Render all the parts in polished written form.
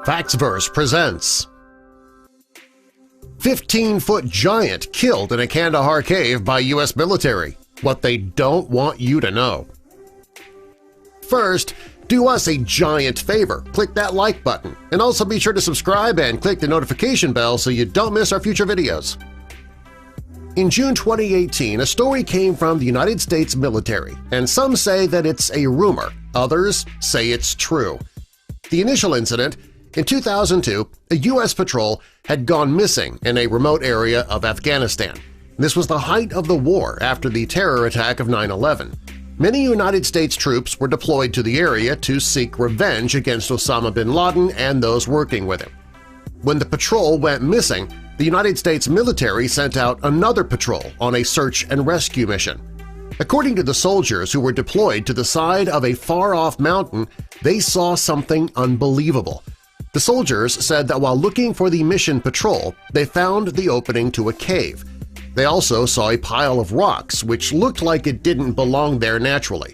Factsverse presents 15-foot giant killed in a Kandahar cave by U.S. military. What they don't want you to know. First, do us a giant favor. Click that like button, and also be sure to subscribe and click the notification bell so you don't miss our future videos. In June 2018, a story came from the United States military, and some say that it's a rumor, others say it's true. The initial incident: in 2002, a U.S. patrol had gone missing in a remote area of Afghanistan. This was the height of the war after the terror attack of 9/11. Many United States troops were deployed to the area to seek revenge against Osama bin Laden and those working with him. When the patrol went missing, the United States military sent out another patrol on a search and rescue mission. According to the soldiers who were deployed to the side of a far-off mountain, they saw something unbelievable. The soldiers said that while looking for the mission patrol, they found the opening to a cave. They also saw a pile of rocks which looked like it didn't belong there naturally.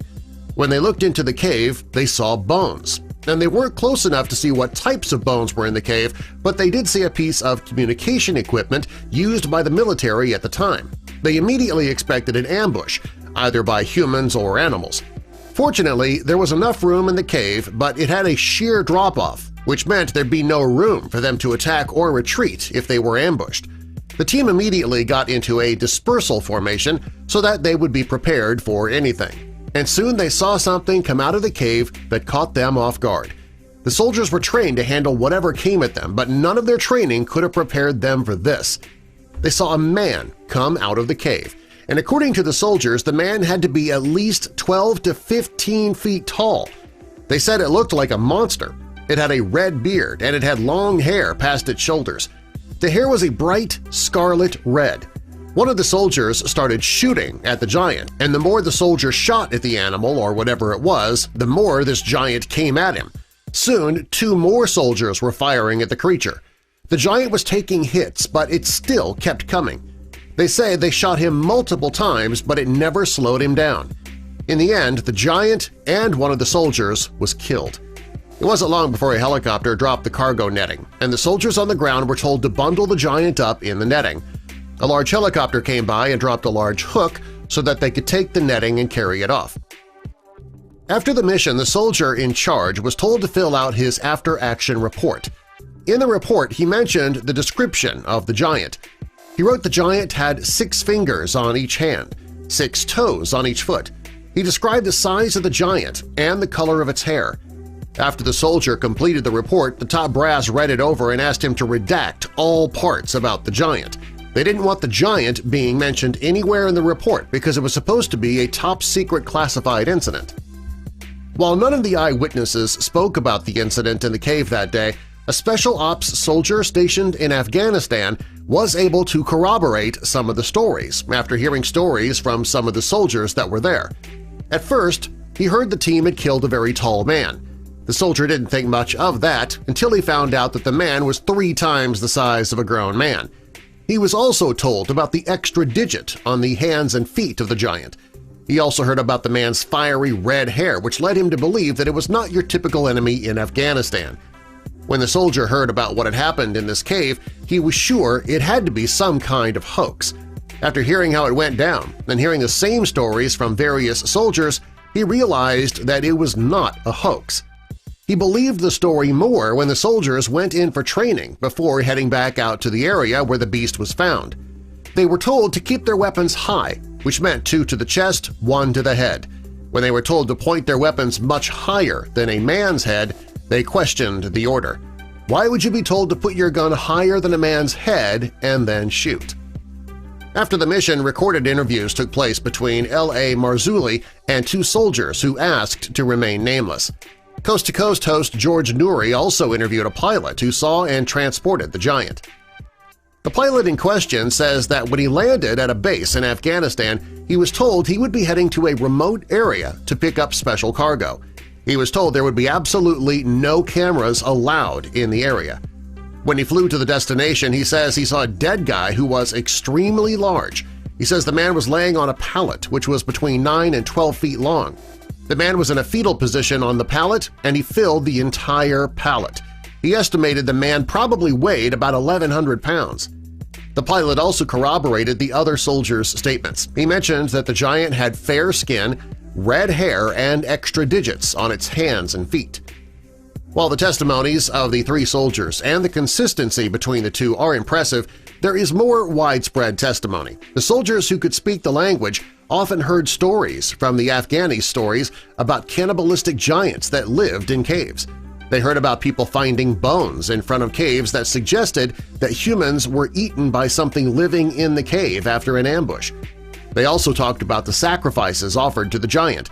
When they looked into the cave, they saw bones. And they weren't close enough to see what types of bones were in the cave, but they did see a piece of communication equipment used by the military at the time. They immediately expected an ambush, either by humans or animals. Fortunately, there was enough room in the cave, but it had a sheer drop-off, which meant there'd be no room for them to attack or retreat if they were ambushed. The team immediately got into a dispersal formation so that they would be prepared for anything. And soon they saw something come out of the cave that caught them off guard. The soldiers were trained to handle whatever came at them, but none of their training could have prepared them for this. They saw a man come out of the cave, and according to the soldiers, the man had to be at least 12 to 15 feet tall. They said it looked like a monster. It had a red beard and it had long hair past its shoulders. The hair was a bright scarlet red. One of the soldiers started shooting at the giant, and the more the soldier shot at the animal or whatever it was, the more this giant came at him. Soon, two more soldiers were firing at the creature. The giant was taking hits, but it still kept coming. They say they shot him multiple times, but it never slowed him down. In the end, the giant and one of the soldiers was killed. It wasn't long before a helicopter dropped the cargo netting, and the soldiers on the ground were told to bundle the giant up in the netting. A large helicopter came by and dropped a large hook so that they could take the netting and carry it off. After the mission, the soldier in charge was told to fill out his after-action report. In the report, he mentioned the description of the giant. He wrote the giant had 6 fingers on each hand, 6 toes on each foot. He described the size of the giant and the color of its hair. After the soldier completed the report, the top brass read it over and asked him to redact all parts about the giant. They didn't want the giant being mentioned anywhere in the report because it was supposed to be a top-secret classified incident. While none of the eyewitnesses spoke about the incident in the cave that day, a special ops soldier stationed in Afghanistan was able to corroborate some of the stories after hearing stories from some of the soldiers that were there. At first, he heard the team had killed a very tall man. The soldier didn't think much of that until he found out that the man was 3 times the size of a grown man. He was also told about the extra digit on the hands and feet of the giant. He also heard about the man's fiery red hair, which led him to believe that it was not your typical enemy in Afghanistan. When the soldier heard about what had happened in this cave, he was sure it had to be some kind of hoax. After hearing how it went down and hearing the same stories from various soldiers, he realized that it was not a hoax. He believed the story more when the soldiers went in for training before heading back out to the area where the beast was found. They were told to keep their weapons high, which meant 2 to the chest, 1 to the head. When they were told to point their weapons much higher than a man's head, they questioned the order. Why would you be told to put your gun higher than a man's head and then shoot? After the mission, recorded interviews took place between L.A. Marzulli and 2 soldiers who asked to remain nameless. Coast to Coast host George Noory also interviewed a pilot who saw and transported the giant. The pilot in question says that when he landed at a base in Afghanistan, he was told he would be heading to a remote area to pick up special cargo. He was told there would be absolutely no cameras allowed in the area. When he flew to the destination, he says he saw a dead guy who was extremely large. He says the man was laying on a pallet which was between 9 and 12 feet long. The man was in a fetal position on the pallet, and he filled the entire pallet. He estimated the man probably weighed about 1,100 pounds. The pilot also corroborated the other soldiers' statements. He mentioned that the giant had fair skin, red hair, and extra digits on its hands and feet. While the testimonies of the three soldiers and the consistency between the two are impressive, there is more widespread testimony. The soldiers who could speak the language often heard stories from the Afghani stories about cannibalistic giants that lived in caves. They heard about people finding bones in front of caves that suggested that humans were eaten by something living in the cave after an ambush. They also talked about the sacrifices offered to the giant.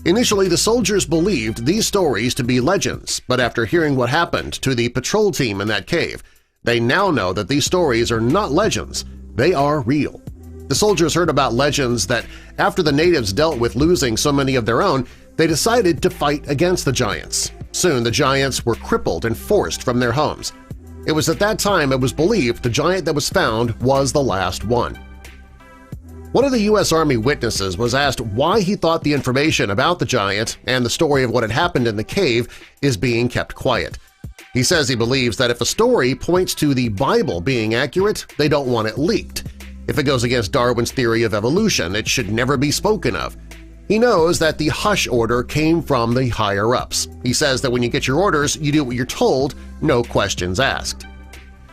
Initially, the soldiers believed these stories to be legends, but after hearing what happened to the patrol team in that cave, they now know that these stories are not legends, they are real. The soldiers heard about legends that after the natives dealt with losing so many of their own, they decided to fight against the giants. Soon the giants were crippled and forced from their homes. It was at that time it was believed the giant that was found was the last one. One of the U.S. Army witnesses was asked why he thought the information about the giant and the story of what had happened in the cave is being kept quiet. He says he believes that if a story points to the Bible being accurate, they don't want it leaked. If it goes against Darwin's theory of evolution, it should never be spoken of. He knows that the hush order came from the higher-ups. He says that when you get your orders, you do what you're told, no questions asked.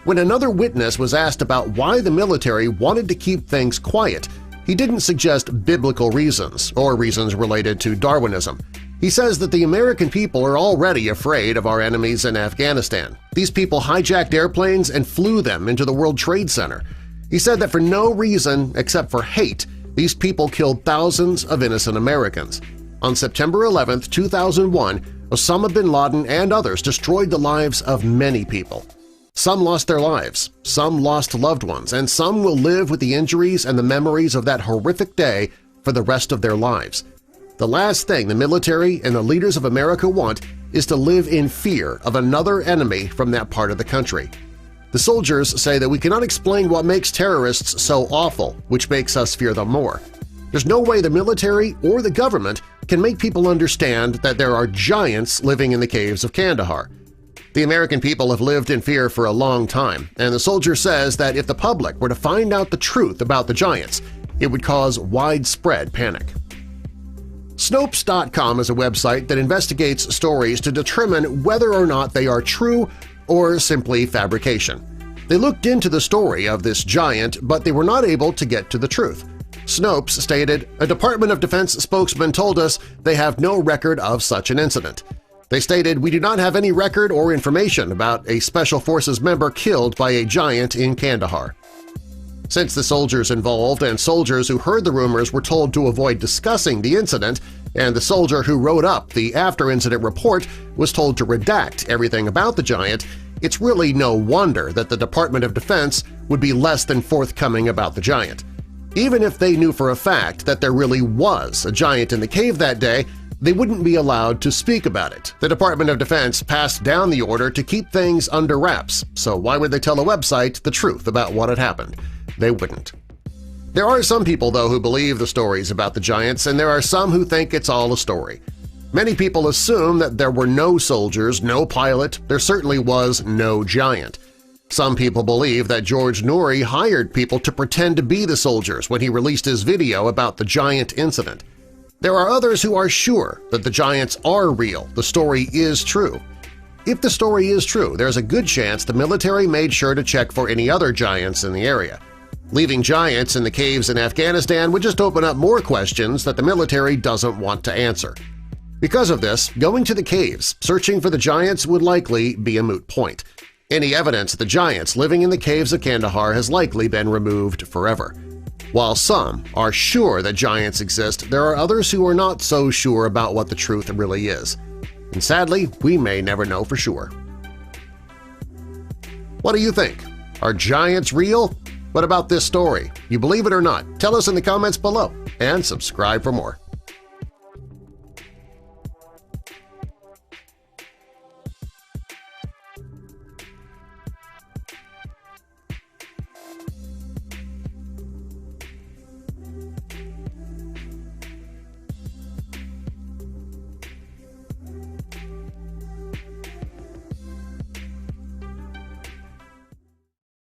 When another witness was asked about why the military wanted to keep things quiet, he didn't suggest biblical reasons or reasons related to Darwinism. He says that the American people are already afraid of our enemies in Afghanistan. These people hijacked airplanes and flew them into the World Trade Center. He said that for no reason except for hate, these people killed thousands of innocent Americans. On September 11, 2001, Osama bin Laden and others destroyed the lives of many people. Some lost their lives, some lost loved ones, and some will live with the injuries and the memories of that horrific day for the rest of their lives. The last thing the military and the leaders of America want is to live in fear of another enemy from that part of the country. The soldiers say that we cannot explain what makes terrorists so awful, which makes us fear them more. There's no way the military or the government can make people understand that there are giants living in the caves of Kandahar. The American people have lived in fear for a long time, and the soldier says that if the public were to find out the truth about the giants, it would cause widespread panic. Snopes.com is a website that investigates stories to determine whether or not they are true or simply fabrication. They looked into the story of this giant, but they were not able to get to the truth. Snopes stated, "A Department of Defense spokesman told us they have no record of such an incident." They stated, "We do not have any record or information about a Special Forces member killed by a giant in Kandahar." Since the soldiers involved and soldiers who heard the rumors were told to avoid discussing the incident, and the soldier who wrote up the after-incident report was told to redact everything about the giant, it's really no wonder that the Department of Defense would be less than forthcoming about the giant. Even if they knew for a fact that there really was a giant in the cave that day, they wouldn't be allowed to speak about it. The Department of Defense passed down the order to keep things under wraps, so why would they tell a website the truth about what had happened? They wouldn't. There are some people, though, who believe the stories about the giants, and there are some who think it's all a story. Many people assume that there were no soldiers, no pilot, there certainly was no giant. Some people believe that George Noory hired people to pretend to be the soldiers when he released his video about the giant incident. There are others who are sure that the giants are real, the story is true. If the story is true, there's a good chance the military made sure to check for any other giants in the area. Leaving giants in the caves in Afghanistan would just open up more questions that the military doesn't want to answer. Because of this, going to the caves, searching for the giants would likely be a moot point. Any evidence of the giants living in the caves of Kandahar has likely been removed forever. While some are sure that giants exist, there are others who are not so sure about what the truth really is. And sadly, we may never know for sure. What do you think? Are giants real? What about this story? You believe it or not? Tell us in the comments below and subscribe for more.